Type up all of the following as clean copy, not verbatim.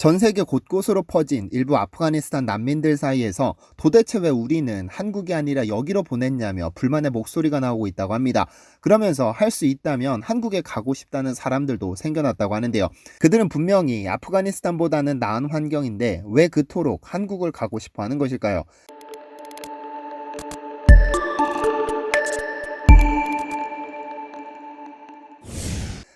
전 세계 곳곳으로 퍼진 일부 아프가니스탄 난민들 사이에서 도대체 왜 우리는 한국이 아니라 여기로 보냈냐며 불만의 목소리가 나오고 있다고 합니다. 그러면서 할 수 있다면 한국에 가고 싶다는 사람들도 생겨났다고 하는데요. 그들은 분명히 아프가니스탄보다는 나은 환경인데 왜 그토록 한국을 가고 싶어 하는 것일까요?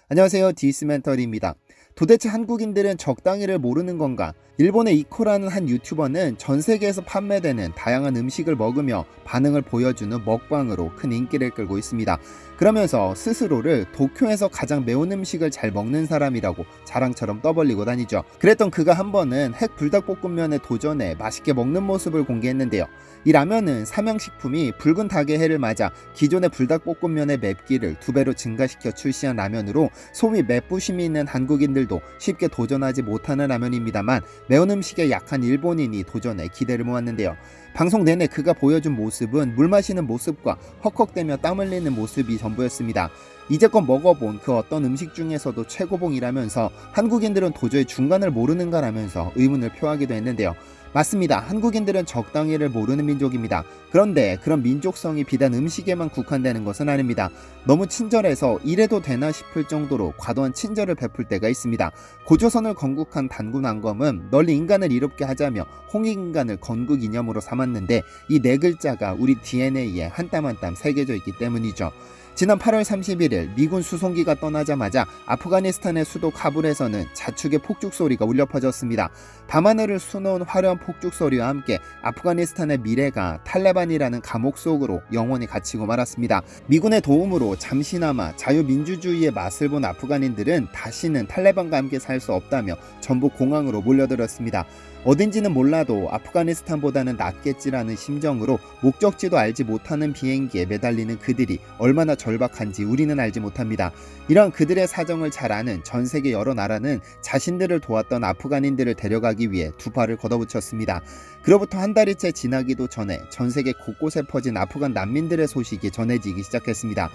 안녕하세요, 디스멘터리입니다. 도대체 한국인들은 적당히를 모르는 건가? 일본의 이코라는 한 유튜버는 전 세계에서 판매되는 다양한 음식을 먹으며 반응을 보여주는 먹방으로 큰 인기를 끌고 있습니다. 그러면서 스스로를 도쿄에서 가장 매운 음식을 잘 먹는 사람이라고 자랑처럼 떠벌리고 다니죠. 그랬던 그가 한 번은 핵 불닭볶음면에 도전해 맛있게 먹는 모습을 공개했는데요. 이 라면은 삼양식품이 붉은 닭의 해를 맞아 기존의 불닭볶음면의 맵기를 2배로 증가시켜 출시한 라면으로 소위 맵부심이 있는 한국인들도 쉽게 도전하지 못하는 라면입니다만 매운 음식에 약한 일본인이 도전해 기대를 모았는데요. 방송 내내 그가 보여준 모습은 물 마시는 모습과 헉헉대며 땀 흘리는 모습이 전부였습니다. 이제껏 먹어본 그 어떤 음식 중에서도 최고봉이라면서 한국인들은 도저히 중간을 모르는가라면서 의문을 표하기도 했는데요. 맞습니다. 한국인들은 적당히를 모르는 민족입니다. 그런데 그런 민족성이 비단 음식에만 국한되는 것은 아닙니다. 너무 친절해서 이래도 되나 싶을 정도로 과도한 친절을 베풀 때가 있습니다. 고조선을 건국한 단군 왕검은 널리 인간을 이롭게 하자며 홍익인간을 건국 이념으로 삼았는데 이 네 글자가 우리 DNA에 한 땀 한 땀 새겨져 있기 때문이죠. 지난 8월 31일 미군 수송기가 떠나자마자 아프가니스탄의 수도 카불에서는 자축의 폭죽 소리가 울려 퍼졌습니다. 밤하늘을 수놓은 화려한 폭죽 소리와 함께 아프가니스탄의 미래가 탈레반이라는 감옥 속으로 영원히 갇히고 말았습니다. 미군의 도움으로 잠시나마 자유민주주의의 맛을 본 아프간인들은 다시는 탈레반과 함께 살 수 없다며 전부 공항으로 몰려들었습니다. 어딘지는 몰라도 아프가니스탄보다는 낫겠지라는 심정으로 목적지도 알지 못하는 비행기에 매달리는 그들이 얼마나 절박한지 우리는 알지 못합니다. 이런 그들의 사정을 잘 아는 전 세계 여러 나라는 자신들을 도왔던 아프간인들을 데려가기 위해 두 팔을 걷어붙였습니다. 그로부터 한 달이 채 지나기도 전에 전 세계 곳곳에 퍼진 아프간 난민들의 소식이 전해지기 시작했습니다.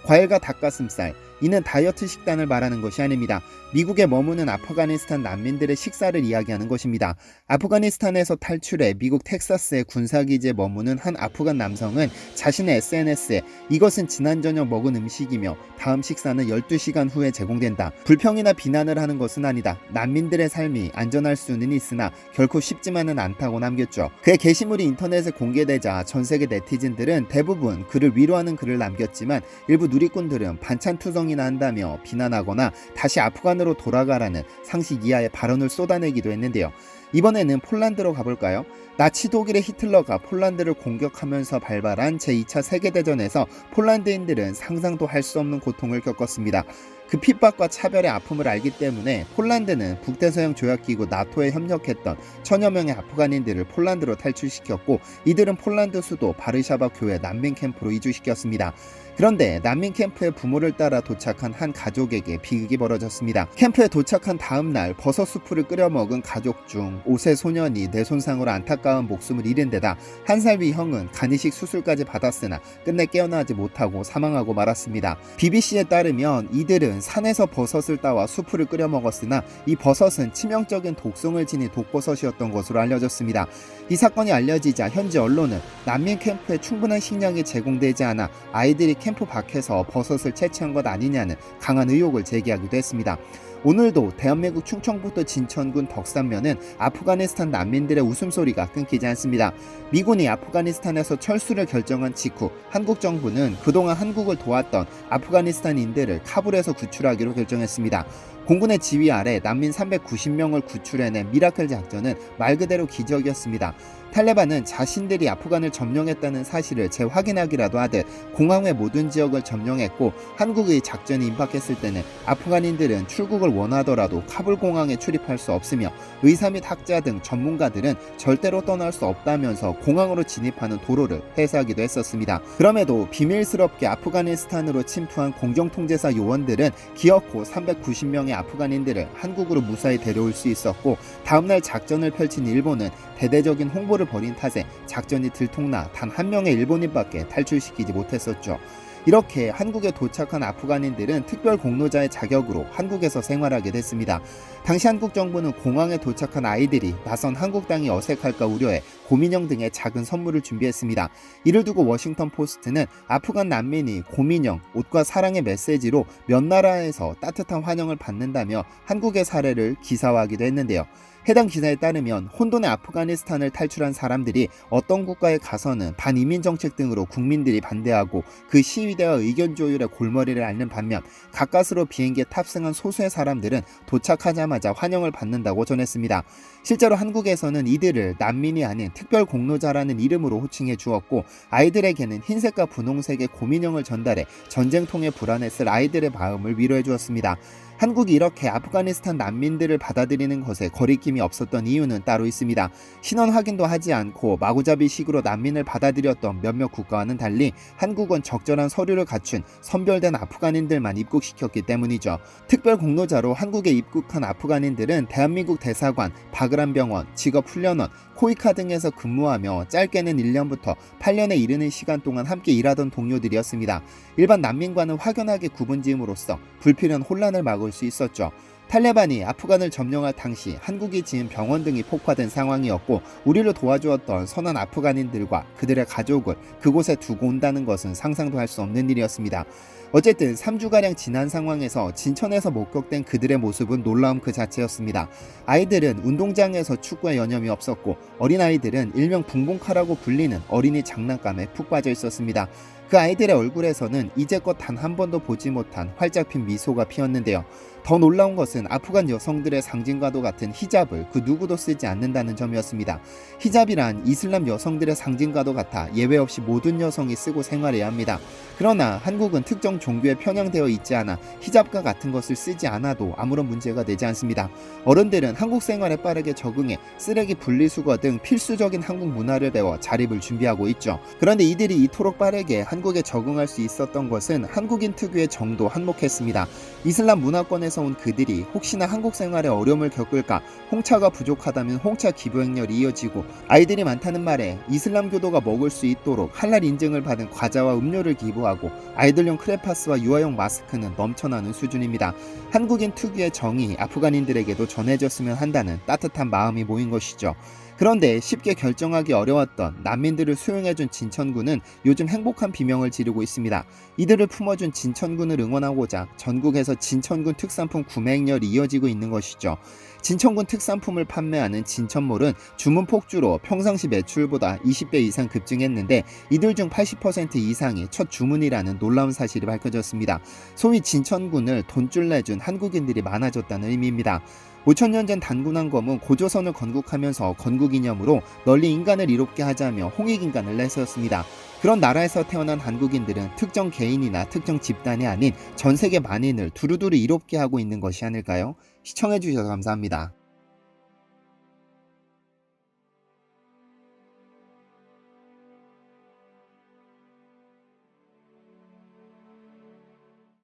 과일과 닭가슴살, 이는 다이어트 식단을 말하는 것이 아닙니다. 미국에 머무는 아프가니스탄 난민들의 식사를 이야기하는 것입니다. 아프가니스탄에서 탈출해 미국 텍사스의 군사기지에 머무는 한 아프간 남성은 자신의 SNS에 이것은 지난 저녁 먹은 음식이며 다음 식사는 12시간 후에 제공된다. 불평이나 비난을 하는 것은 아니다. 난민들의 삶이 안전할 수는 있으나 결코 쉽지만은 않다고 남겼죠. 그의 게시물이 인터넷에 공개되자 전 세계 네티즌들은 대부분 그를 위로하는 글을 남겼지만 일부 누리꾼들은 반찬투성이나 한다며 비난하거나 다시 아프간으로 돌아가라는 상식 이하의 발언을 쏟아내기도 했는데요. 이번에는 폴란드로 가볼까요? 나치 독일의 히틀러가 폴란드를 공격하면서 발발한 제2차 세계대전에서 폴란드인들은 상상도 할 수 없는 고통을 겪었습니다. 그 핍박과 차별의 아픔을 알기 때문에 폴란드는 북대서양 조약기구 나토에 협력했던 천여 명의 아프간인들을 폴란드로 탈출시켰고 이들은 폴란드 수도 바르샤바 교회 난민 캠프로 이주시켰습니다. 그런데 난민 캠프의 부모를 따라 도착한 한 가족에게 비극이 벌어졌습니다. 캠프에 도착한 다음 날 버섯 수프를 끓여 먹은 가족 중 5세 소년이 뇌손상으로 안타까운 목숨을 잃은 데다 한 살 위 형은 간이식 수술까지 받았으나 끝내 깨어나지 못하고 사망하고 말았습니다. BBC에 따르면 이들은 산에서 버섯을 따와 수프를 끓여 먹었으나 이 버섯은 치명적인 독성을 지닌 독버섯이었던 것으로 알려졌습니다. 이 사건이 알려지자 현지 언론은 난민 캠프에 충분한 식량이 제공되지 않아 아이들이 캠프 밖에서 버섯을 채취한 것 아니냐는 강한 의혹을 제기하기도 했습니다. 오늘도 대한민국 충청북도 진천군 덕산면은 아프가니스탄 난민들의 웃음소리가 끊기지 않습니다. 미군이 아프가니스탄에서 철수를 결정한 직후 한국 정부는 그동안 한국을 도왔던 아프가니스탄인들을 카불에서 구출하기로 결정했습니다. 공군의 지휘 아래 난민 390명을 구출해낸 미라클 작전은 말 그대로 기적이었습니다. 탈레반은 자신들이 아프간을 점령했다는 사실을 재확인하기라도 하듯 공항의 모든 지역을 점령했고 한국의 작전이 임박했을 때는 아프간인들은 출국을 원하더라도 카불 공항에 출입할 수 없으며 의사 및 학자 등 전문가들은 절대로 떠날 수 없다면서 공항으로 진입하는 도로를 폐쇄하기도 했었습니다. 그럼에도 비밀스럽게 아프가니스탄으로 침투한 공정통제사 요원들은 기어코 390명의 아프간인들을 한국으로 무사히 데려올 수 있었고 다음날 작전을 펼친 일본은 대대적인 홍보를 벌인 탓에 작전이 들통나 단 한 명의 일본인밖에 탈출시키지 못했었죠. 이렇게 한국에 도착한 아프간인들은 특별 공로자의 자격으로 한국에서 생활하게 됐습니다. 당시 한국 정부는 공항에 도착한 아이들이 낯선 한국 땅이 어색할까 우려해 곰인형 등의 작은 선물을 준비했습니다. 이를 두고 워싱턴 포스트는 아프간 난민이 곰인형, 옷과 사랑의 메시지로 몇 나라에서 따뜻한 환영을 받는다며 한국의 사례를 기사화하기도 했는데요. 해당 기사에 따르면 혼돈의 아프가니스탄을 탈출한 사람들이 어떤 국가에 가서는 반이민 정책 등으로 국민들이 반대하고 그 시위대와 의견 조율에 골머리를 앓는 반면 가까스로 비행기에 탑승한 소수의 사람들은 도착하자마자 환영을 받는다고 전했습니다. 실제로 한국에서는 이들을 난민이 아닌 특별 공로자라는 이름으로 호칭해 주었고 아이들에게는 흰색과 분홍색의 곰인형을 전달해 전쟁통에 불안했을 아이들의 마음을 위로해 주었습니다. 한국이 이렇게 아프가니스탄 난민들을 받아들이는 것에 거리낌이 없었던 이유는 따로 있습니다. 신원 확인도 하지 않고 마구잡이식으로 난민을 받아들였던 몇몇 국가와는 달리 한국은 적절한 서류를 갖춘 선별된 아프간인들만 입국시켰기 때문이죠. 특별 공로자로 한국에 입국한 아프간인들은 대한민국 대사관, 바그란병원, 직업훈련원, 코이카 등에서 근무하며 짧게는 1년부터 8년에 이르는 시간 동안 함께 일하던 동료들이었습니다. 일반 난민과는 확연하게 구분지음으로써 불필요한 혼란을 막을 수 있었죠. 탈레반이 아프간을 점령할 당시 한국이 지은 병원 등이 폭파된 상황이었고 우리를 도와주었던 선한 아프간인들과 그들의 가족을 그곳에 두고 온다는 것은 상상도 할 수 없는 일이었습니다. 어쨌든 3주가량 지난 상황에서 진천에서 목격된 그들의 모습은 놀라움 그 자체였습니다. 아이들은 운동장에서 축구에 여념이 없었고 어린아이들은 일명 붕붕카라고 불리는 어린이 장난감에 푹 빠져 있었습니다. 그 아이들의 얼굴에서는 이제껏 단 한 번도 보지 못한 활짝 핀 미소가 피었는데요. 더 놀라운 것은 아프간 여성들의 상징과도 같은 히잡을 그 누구도 쓰지 않는다는 점이었습니다. 히잡이란 이슬람 여성들의 상징과도 같아 예외 없이 모든 여성이 쓰고 생활해야 합니다. 그러나 한국은 특정 종교에 편향되어 있지 않아 히잡과 같은 것을 쓰지 않아도 아무런 문제가 되지 않습니다. 어른들은 한국 생활에 빠르게 적응해 쓰레기 분리수거 등 필수적인 한국 문화를 배워 자립을 준비하고 있죠. 그런데 이들이 이토록 빠르게 한국에 적응할 수 있었던 것은 한국인 특유의 정도 한몫했습니다. 이슬람 문화권에서 온 그들이 혹시나 한국 생활에 어려움을 겪을까 홍차가 부족하다면 홍차 기부 행렬이 이어지고 아이들이 많다는 말에 이슬람교도가 먹을 수 있도록 할랄 인증을 받은 과자와 음료를 기부하고 아이들용 크레파스와 유아용 마스크는 넘쳐나는 수준입니다. 한국인 특유의 정이 아프간인들에게도 전해졌으면 한다는 따뜻한 마음이 모인 것이죠. 그런데 쉽게 결정하기 어려웠던 난민들을 수용해준 진천군은 요즘 행복한 비명을 지르고 있습니다. 이들을 품어준 진천군을 응원하고자 전국에서 진천군 특산품 구매 행렬이 이어지고 있는 것이죠. 진천군 특산품을 판매하는 진천몰은 주문 폭주로 평상시 매출보다 20배 이상 급증했는데 이들 중 80% 이상이 첫 주문이라는 놀라운 사실이 밝혀졌습니다. 소위 진천군을 돈줄 내준 한국인들이 많아졌다는 의미입니다. 5천년 전 단군왕검은 고조선을 건국하면서 건국이념으로 널리 인간을 이롭게 하자며 홍익인간을 내세웠습니다. 그런 나라에서 태어난 한국인들은 특정 개인이나 특정 집단이 아닌 전 세계 만인을 두루두루 이롭게 하고 있는 것이 아닐까요? 시청해주셔서 감사합니다.